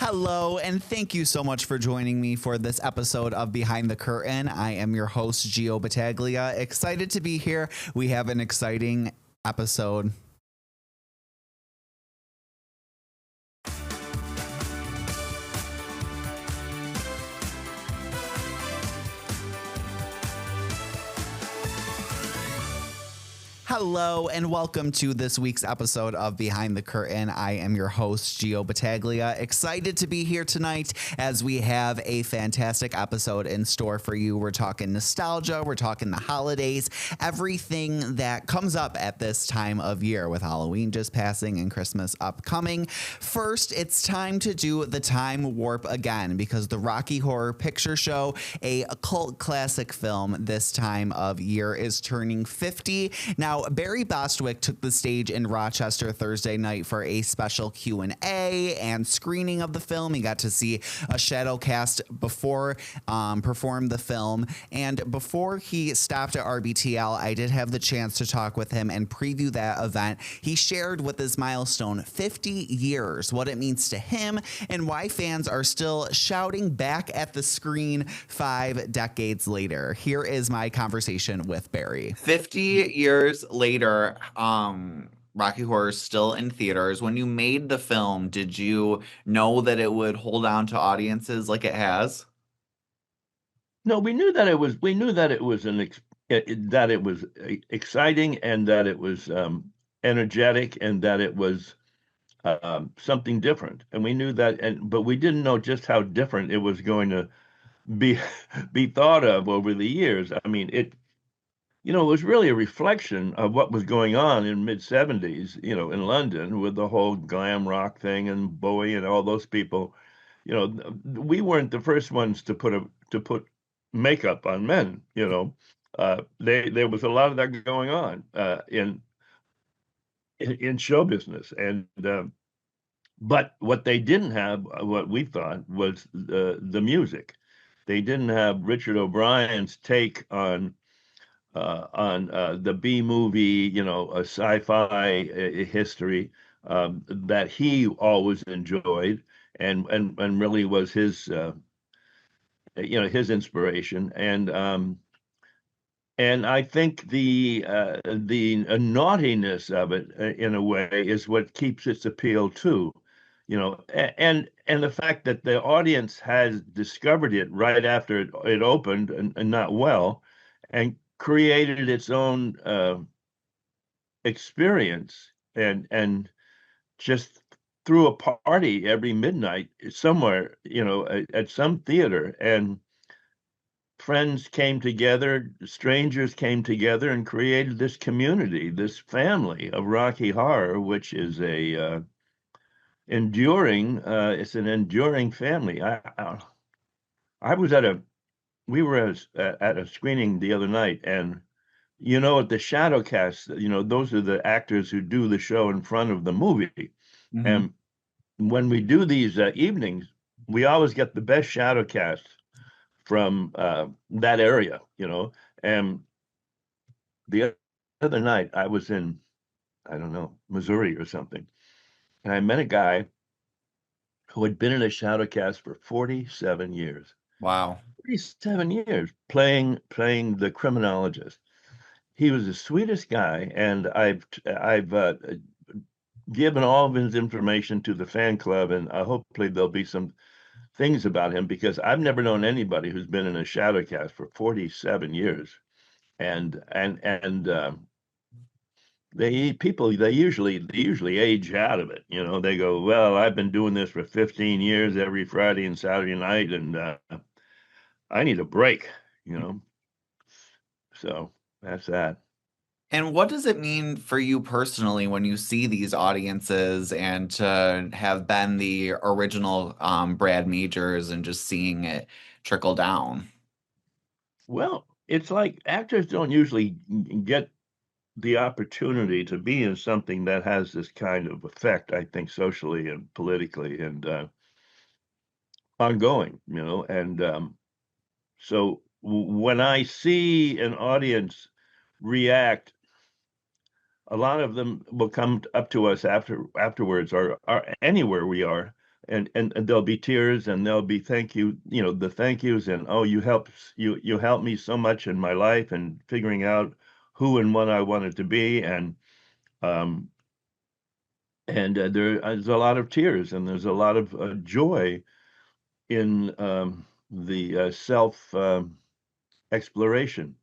Hello, and thank you so much for joining me for this episode of Behind the Curtain. I am your host, Gio Battaglia. Excited to be here. We have an exciting episode. Hello and welcome to this week's episode of Behind the Curtain. I am your host, Gio Battaglia. Excited to be here tonight as we have a fantastic episode in store for you. We're talking nostalgia, we're talking the holidays, everything that comes up at this time of year with Halloween just passing and Christmas upcoming. First, it's time to do the time warp again because the Rocky Horror Picture Show, a cult classic film this time of year, is turning 50. Now, Barry Bostwick took the stage in Rochester Thursday night for a special Q&A and screening of the film. He got to see a shadow cast before perform the film. And before he stopped at RBTL, I did have the chance to talk with him and preview that event. He shared with his milestone 50 years, what it means to him, and why fans are still shouting back at the screen 5 decades later. Here is my conversation with Barry. 50 years later, Rocky Horror is still in theaters. When you made the film, did you know that it would hold on to audiences like it has? No, we knew that it was exciting and that it was energetic and that it was something different. And we knew that, but we didn't know just how different it was going to be be thought of over the years. I mean, it was really a reflection of what was going on in mid-70s, in London with the whole glam rock thing and Bowie and all those people. We weren't the first ones to put makeup on men, there was a lot of that going on in show business. And but what they didn't have, what we thought, was the music. They didn't have Richard O'Brien's take on the B movie, a sci-fi history that he always enjoyed and really was his his inspiration. And I think the naughtiness of it, in a way, is what keeps its appeal too. And the fact that the audience has discovered it right after it opened and not well, and created its own experience and just threw a party every midnight somewhere, at some theater, and friends came together, strangers came together and created this community, this family of Rocky Horror, which is a enduring, it's an enduring family. I was we were at a screening the other night, and at the shadow cast, those are the actors who do the show in front of the movie. Mm-hmm. And when we do these evenings, we always get the best shadow cast from that area, And the other night I was in, I don't know, Missouri or something, and I met a guy who had been in a shadow cast for 47 years. Wow. 47 years playing the criminologist. He was the sweetest guy, and I've given all of his information to the fan club, and hopefully there'll be some things about him, because I've never known anybody who's been in a shadow cast for 47 years. And they usually age out of it. They go, well, I've been doing this for 15 years every Friday and Saturday night, and I need a break, So that's that. And what does it mean for you personally when you see these audiences and to have been the original Brad Majors and just seeing it trickle down? Well, it's like actors don't usually get the opportunity to be in something that has this kind of effect, I think, socially and politically and ongoing, and so when I see an audience react, a lot of them will come up to us afterwards or anywhere we are and there'll be tears, and there'll be thank you, the thank yous, and oh, you helped me so much in my life and figuring out who and what I wanted to be, um there's a lot of tears, and there's a lot of joy in the self exploration.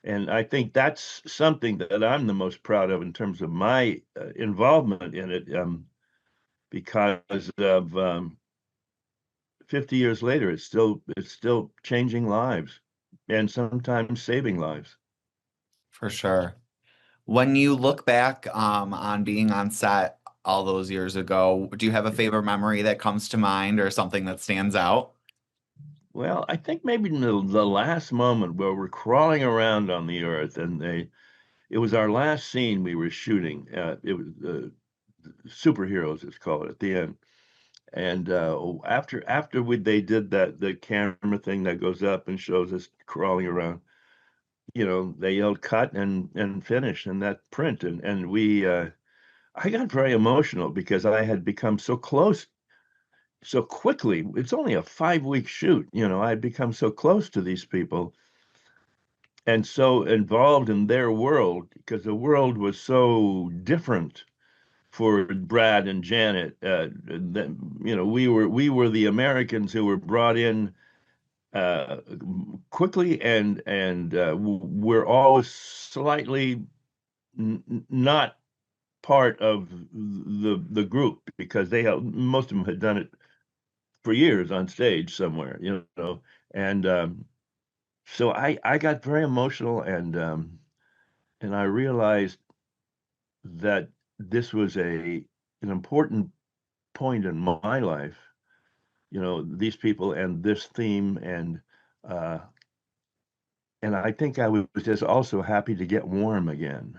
And I think that's something that I'm the most proud of in terms of my involvement in it, because of 50 years later, it's still changing lives and sometimes saving lives. For sure. When you look back on being on set all those years ago, do you have a favorite memory that comes to mind or something that stands out? Well, I think maybe in the last moment where we're crawling around on the earth, and it was our last scene we were shooting. It was superheroes, it's called at the end. And after they did that, the camera thing that goes up and shows us crawling around, they yelled cut and finish and that print, and we I got very emotional because I had become so close so quickly. It's only a 5-week shoot, I'd become so close to these people and so involved in their world because the world was so different for Brad and Janet. That, we were the Americans who were brought in uh, quickly, and we're all slightly not part of the group because most of them had done it for years on stage somewhere, and so I got very emotional, and I realized that this was an important point in my life, these people and this theme, uh, and I think I was just also happy to get warm again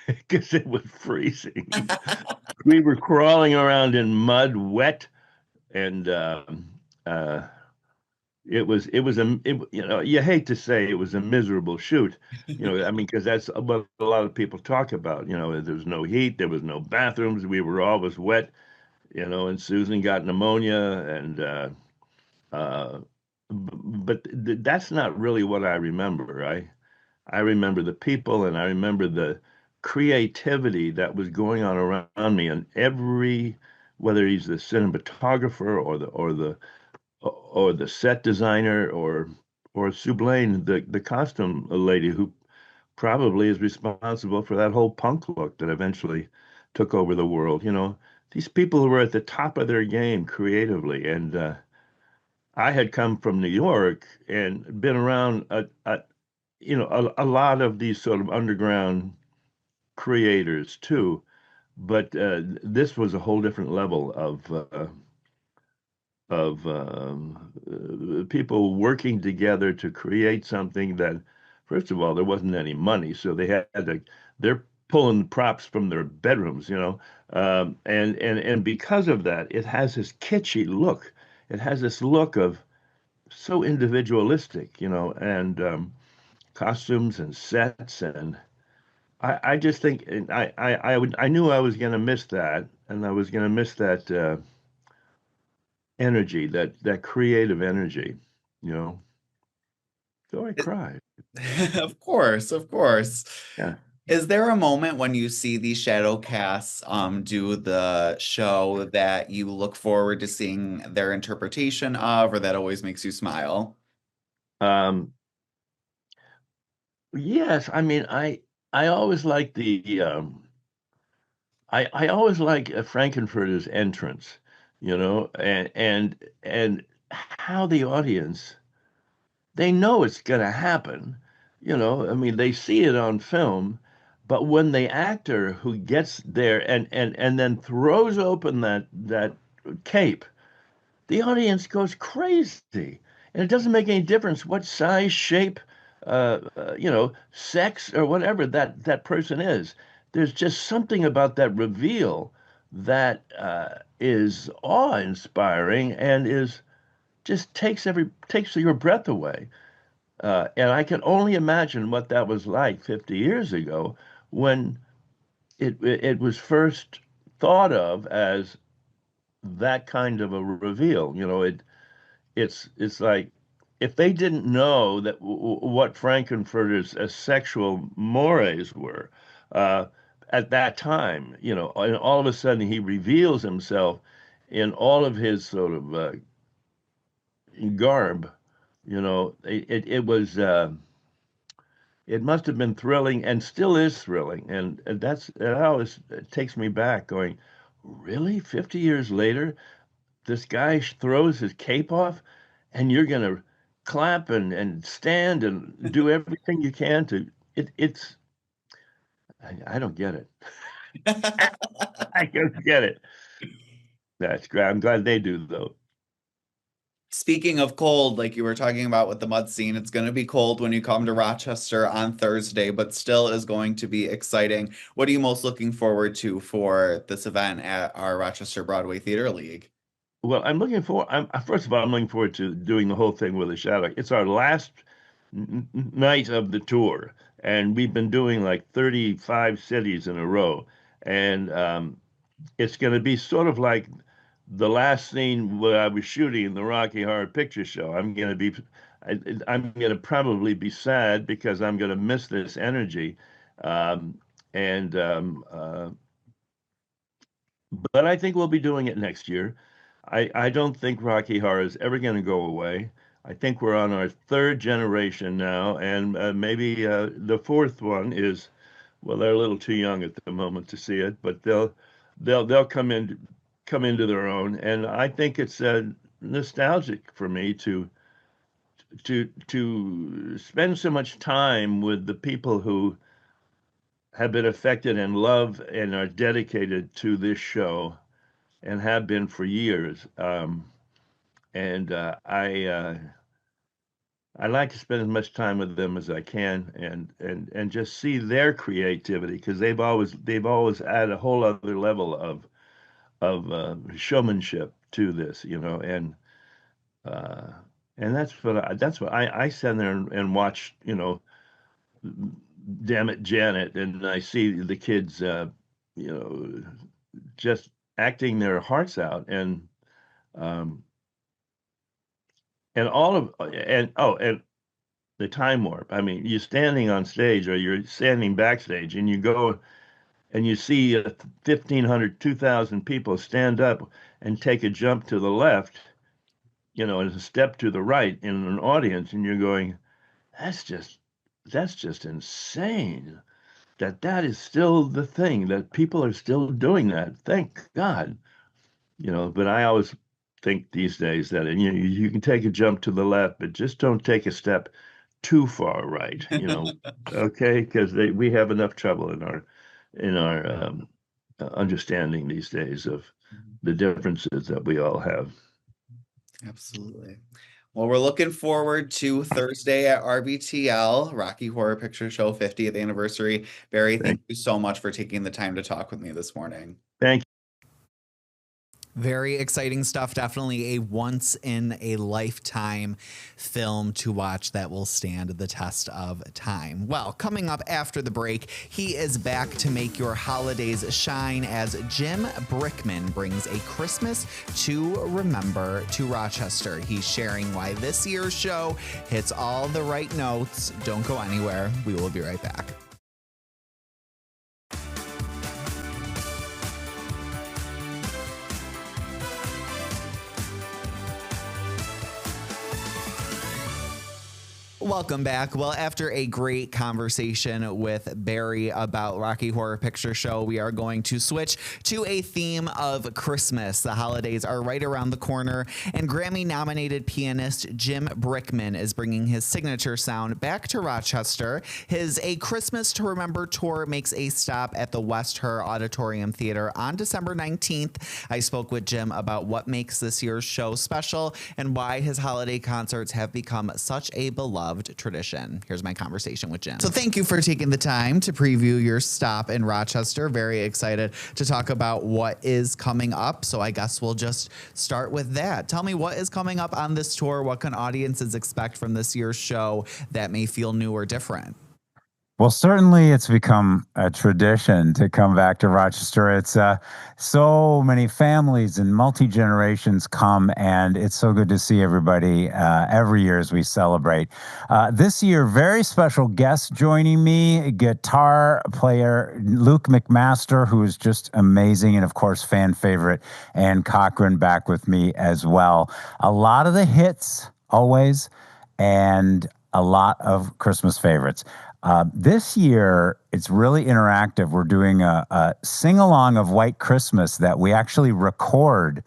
because it was freezing. We were crawling around in mud, wet, and uh, you hate to say it was a miserable shoot, I mean, because that's what a lot of people talk about. There was no heat, there was no bathrooms, we were always wet, and Susan got pneumonia, and uh, but that's not really what I remember. I remember the people, and I remember the creativity that was going on around me, and whether he's the cinematographer or the set designer or Sue Blaine, the costume lady who probably is responsible for that whole punk look that eventually took over the world. These people who were at the top of their game creatively, and I had come from New York and been around a lot of these sort of underground creators too, but this was a whole different level of people working together to create something that, first of all, there wasn't any money, so they're pulling props from their bedrooms, and because of that, it has this kitschy look. It has this look of so individualistic, and costumes and sets, and I just think, and I knew I was going to miss that, and I was going to miss that energy, that creative energy, you know. So I cried. Of course, of course. Yeah. Is there a moment when you see these shadow casts do the show that you look forward to seeing their interpretation of, or that always makes you smile? Um, yes, I mean, I always like I always like Frankenfurter's entrance, and how the audience, they know it's going to happen. I mean, they see it on film, but when the actor who gets there and then throws open that cape, the audience goes crazy. And it doesn't make any difference what size, shape, sex or whatever that person is. There's just something about that reveal that is awe-inspiring and is just takes your breath away. And I can only imagine what that was like 50 years ago when it was first thought of as that kind of a reveal. It's like if they didn't know that what Frankenfurter's sexual mores were uh, at that time, and all of a sudden he reveals himself in all of his sort of garb. It was. It must have been thrilling and still is thrilling. And that always takes me back going, really? 50 years later, this guy throws his cape off and you're going to clap and stand and do everything you can to I don't get it. I don't get it. That's great. I'm glad they do though. Speaking of cold, like you were talking about with the mud scene, it's going to be cold when you come to Rochester on Thursday, but still is going to be exciting. What are you most looking forward to for this event at our Rochester Broadway Theater League? Well, first of all, I'm looking forward to doing the whole thing with a shadow. It's our last night of the tour, and we've been doing like 35 cities in a row. And it's going to be sort of like the last scene where I was shooting in the Rocky Horror Picture Show. I'm going to probably be sad because I'm going to miss this energy. Um, and But I think we'll be doing it next year. I don't think Rocky Horror is ever going to go away. I think we're on our third generation now, and maybe the fourth one is, well, they're a little too young at the moment to see it, but they'll come into their own, and I think it's nostalgic for me to spend so much time with the people who have been affected and love and are dedicated to this show and have been for years. And I like to spend as much time with them as I can and just see their creativity because they've always added a whole other level of showmanship to this, uh, and that's what I stand there and watch, damn it, Janet, and I see the kids, you know, just acting their hearts out um, and all of and the time warp. I mean, you're standing on stage or you're standing backstage and you go and you see 1,500, 2,000 people stand up and take a jump to the left, and a step to the right in an audience, and you're going, that's just that's just insane that is still the thing that people are still doing that. Thank God. But I always think these days that you can take a jump to the left, but just don't take a step too far right. Okay, because we have enough trouble in our understanding these days of the differences that we all have. Absolutely. Well, we're looking forward to Thursday at RBTL, Rocky Horror Picture Show 50th anniversary. Barry, thank Thank, you so much for taking the time to talk with me this morning. thank Very exciting stuff. Definitely a once in a lifetime film to watch that will stand the test of time. Well, coming up after the break, he is back to make your holidays shine as Jim Brickman brings A Christmas to Remember to Rochester. He's sharing why this year's show hits all the right notes. Don't go anywhere. We will be right back. Welcome back. Well, after a great conversation with Barry about Rocky Horror Picture Show, we are going to switch to a theme of Christmas. The holidays are right around the corner, and Grammy-nominated pianist Jim Brickman is bringing his signature sound back to Rochester. His A Christmas to Remember tour makes a stop at the West Herr Auditorium Theatre on December 19th. I spoke with Jim about what makes this year's show special and why his holiday concerts have become such a beloved tradition. Here's my conversation with Jim. So thank you for taking the time to preview your stop in Rochester. Very excited to talk about what is coming up. So I guess we'll just start with that. Tell me what is coming up on this tour. What can audiences expect from this year's show that may feel new or different? Well, certainly it's become a tradition to come back to Rochester. It's so many families and multi-generations come, and it's so good to see everybody every year as we celebrate. This year, very special guest joining me, guitar player Luke McMaster, who is just amazing, and of course, fan favorite Ann Cochran back with me as well. A lot of the hits, always, and a lot of Christmas favorites. This year, it's really interactive. We're doing a sing along of White Christmas that we actually record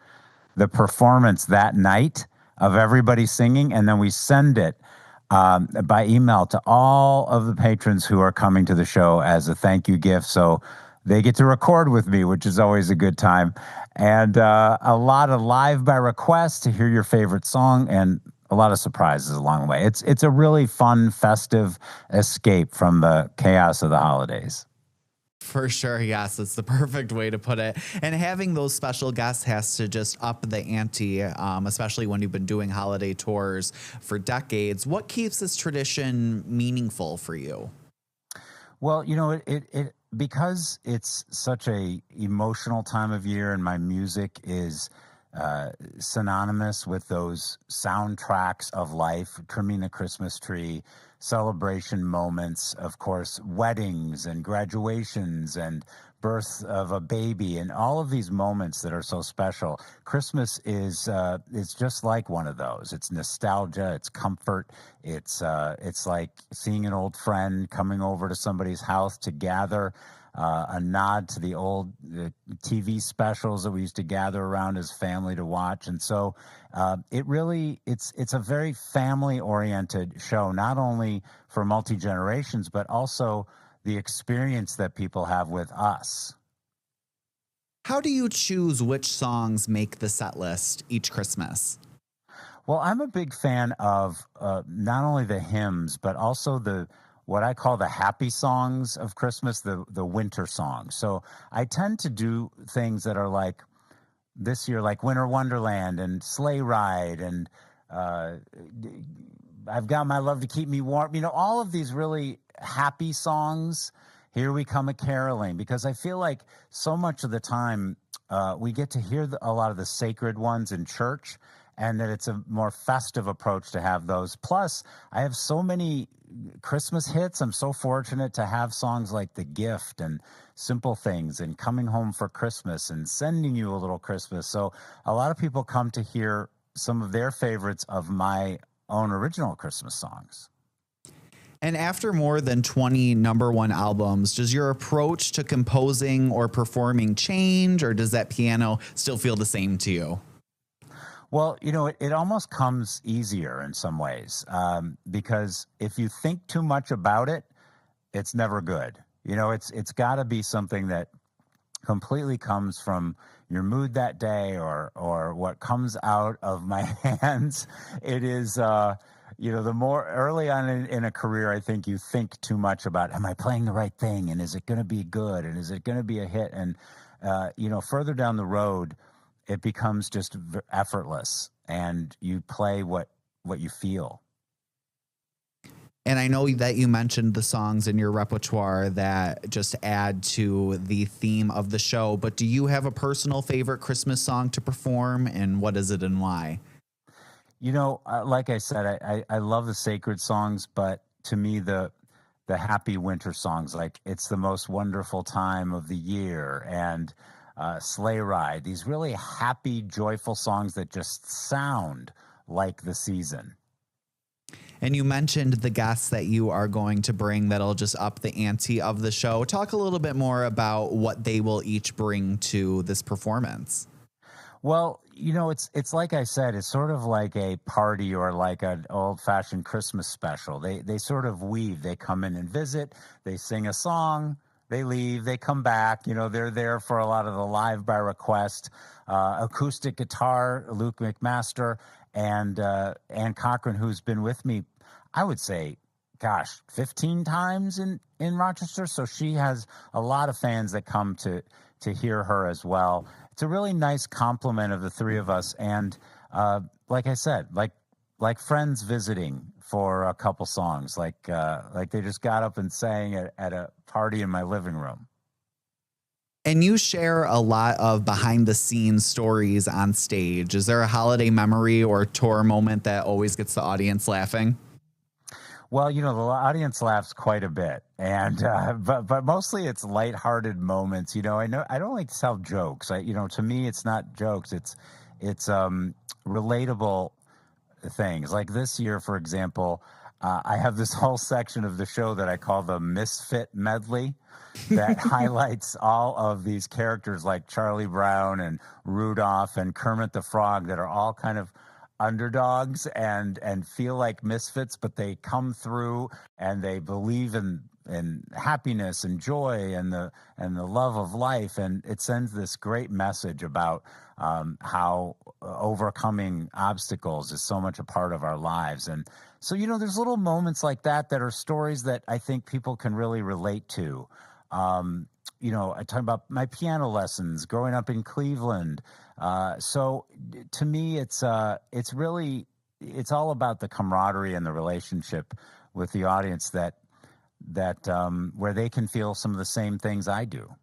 the performance that night of everybody singing, and then we send it by email to all of the patrons who are coming to the show as a thank you gift. So they get to record with me, which is always a good time. And a lot of live by request to hear your favorite song, and a lot of surprises along the way. It's a really fun, festive escape from the chaos of the holidays. For sure, yes, it's the perfect way to put it. And having those special guests has to just up the ante, especially when you've been doing holiday tours for decades. What keeps this tradition meaningful for you? Well, it because it's such a emotional time of year, and my music is synonymous with those soundtracks of life, trimming the Christmas tree, celebration moments, of course, weddings and graduations and birth of a baby, and all of these moments that are so special. Christmas is just like one of those. It's nostalgia, it's comfort, it's like seeing an old friend, coming over to somebody's house to gather. A nod to the old TV specials that we used to gather around as family to watch, and so it's a very family oriented show, not only for multi generations but also the experience that people have with us. How do you choose which songs make the set list each Christmas? Well, I'm a big fan of not only the hymns but also the what I call the happy songs of Christmas, the winter songs. So I tend to do things that are like this year, like Winter Wonderland and Sleigh Ride, and I've Got My Love to Keep Me Warm. All of these really happy songs. Here We Come a Caroling, because I feel like so much of the time we get to hear a lot of the sacred ones in church, and that it's a more festive approach to have those. Plus, I have so many Christmas hits. I'm so fortunate to have songs like The Gift and Simple Things and Coming Home for Christmas and Sending You a Little Christmas. So a lot of people come to hear some of their favorites of my own original Christmas songs. And after more than 20 number one albums, does your approach to composing or performing change, or does that piano still feel the same to you? Well, it almost comes easier in some ways, because if you think too much about it, it's never good. It's got to be something that completely comes from your mood that day, or what comes out of my hands. It is, the more early on in a career, I think you think too much about, am I playing the right thing? And is it going to be good? And is it going to be a hit? And, further down the road, it becomes just effortless, and you play what you feel. And I know that you mentioned the songs in your repertoire that just add to the theme of the show, but do you have a personal favorite Christmas song to perform, and what is it and why? Like I said, I love the sacred songs, but to me, the happy winter songs, like It's the Most Wonderful Time of the Year and Sleigh Ride, these really happy, joyful songs that just sound like the season. And you mentioned the guests that you are going to bring that'll just up the ante of the show. Talk a little bit more about what they will each bring to this performance. Well, it's like I said, it's sort of like a party or like an old-fashioned Christmas special. They sort of weave. They come in and visit, they sing a song, they leave, they come back. They're there for a lot of the live by request, acoustic guitar, Luke McMaster, and Ann Cochran, who's been with me, I would say, 15 times in Rochester. So she has a lot of fans that come to hear her as well. It's a really nice complement of the three of us. And like I said, like friends visiting for a couple songs, like they just got up and sang at a party in my living room. And you share a lot of behind the scenes stories on stage. Is there a holiday memory or tour moment that always gets the audience laughing? Well, the audience laughs quite a bit, and but mostly it's lighthearted moments. I know I don't like to tell jokes. To me, it's not jokes. It's relatable things. Like this year, for example, I have this whole section of the show that I call the Misfit Medley that highlights all of these characters like Charlie Brown and Rudolph and Kermit the Frog that are all kind of underdogs and feel like misfits, but they come through and they believe in happiness and joy and the love of life, and it sends this great message about how overcoming obstacles is so much a part of our lives. And so there's little moments like that are stories that I think people can really relate to. I talk about my piano lessons growing up in Cleveland. So to me, it's all about the camaraderie and the relationship with the audience that where they can feel some of the same things I do.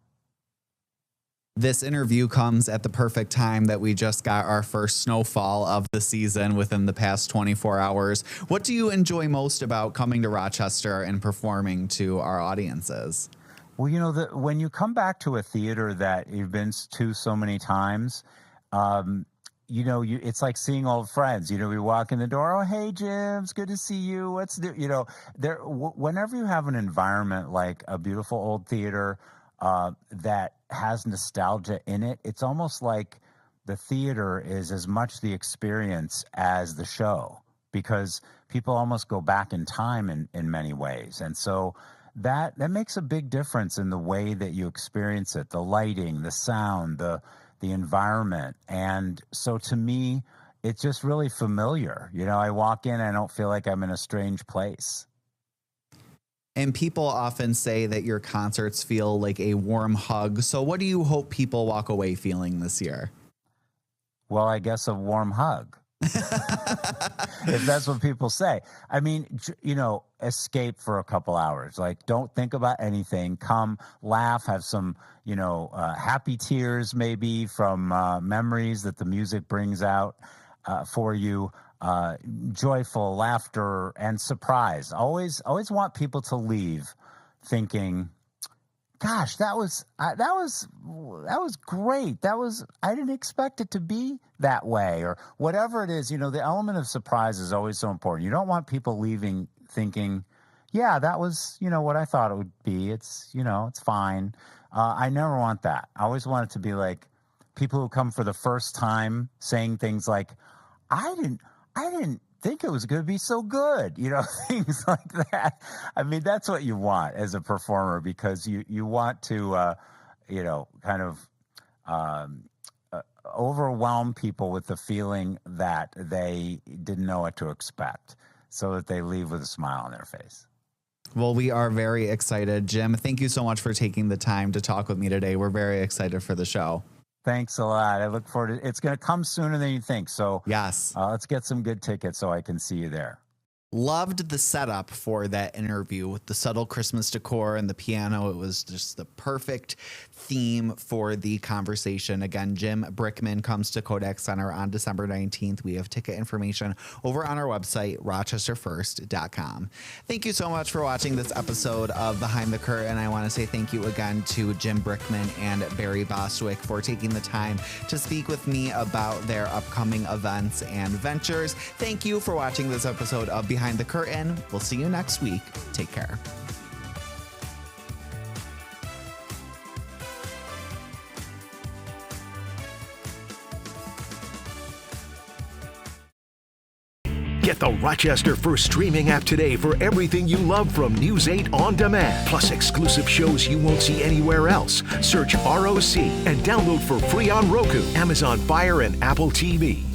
This interview comes at the perfect time that we just got our first snowfall of the season within the past 24 hours. What do you enjoy most about coming to Rochester and performing to our audiences? Well, when you come back to a theater that you've been to so many times, it's like seeing old friends. We walk in the door, oh, hey, Jim, it's good to see you. What's new? Whenever you have an environment like a beautiful old theater that has nostalgia in it, it's almost like the theater is as much the experience as the show, because people almost go back in time in many ways. And so that makes a big difference in the way that you experience it, the lighting, the sound, the environment. And so to me, it's just really familiar. I walk in, I don't feel like I'm in a strange place. And people often say that your concerts feel like a warm hug. So what do you hope people walk away feeling this year? Well, I guess a warm hug. If that's what people say. I mean, escape for a couple hours. Like, don't think about anything. Come, laugh, have some, happy tears maybe from memories that the music brings out for you. Joyful laughter and surprise. Always want people to leave thinking, gosh, that was great. I didn't expect it to be that way, or whatever it is. The element of surprise is always so important. You don't want people leaving thinking, yeah, that was, what I thought it would be. It's, it's fine. I never want that. I always want it to be like people who come for the first time saying things like, I didn't think it was going to be so good, things like that. I mean, that's what you want as a performer, because you want to, kind of overwhelm people with the feeling that they didn't know what to expect, so that they leave with a smile on their face. Well, we are very excited. Jim, thank you so much for taking the time to talk with me today. We're very excited for the show. Thanks a lot. I look forward to it. It's going to come sooner than you think. So yes, let's get some good tickets so I can see you there. Loved the setup for that interview with the subtle Christmas decor and the piano. It was just the perfect theme for the conversation. Again, Jim Brickman comes to Kodak Center on December 19th. We have ticket information over on our website, rochesterfirst.com. Thank you so much for watching this episode of Behind the Curtain. I want to say thank you again to Jim Brickman and Barry Bostwick for taking the time to speak with me about their upcoming events and ventures. Thank you for watching this episode of Behind the Curtain. We'll see you next week. Take care. Get the Rochester First streaming app today for everything you love from News 8 On Demand, plus exclusive shows you won't see anywhere else. Search ROC and download for free on Roku, Amazon Fire, and Apple TV.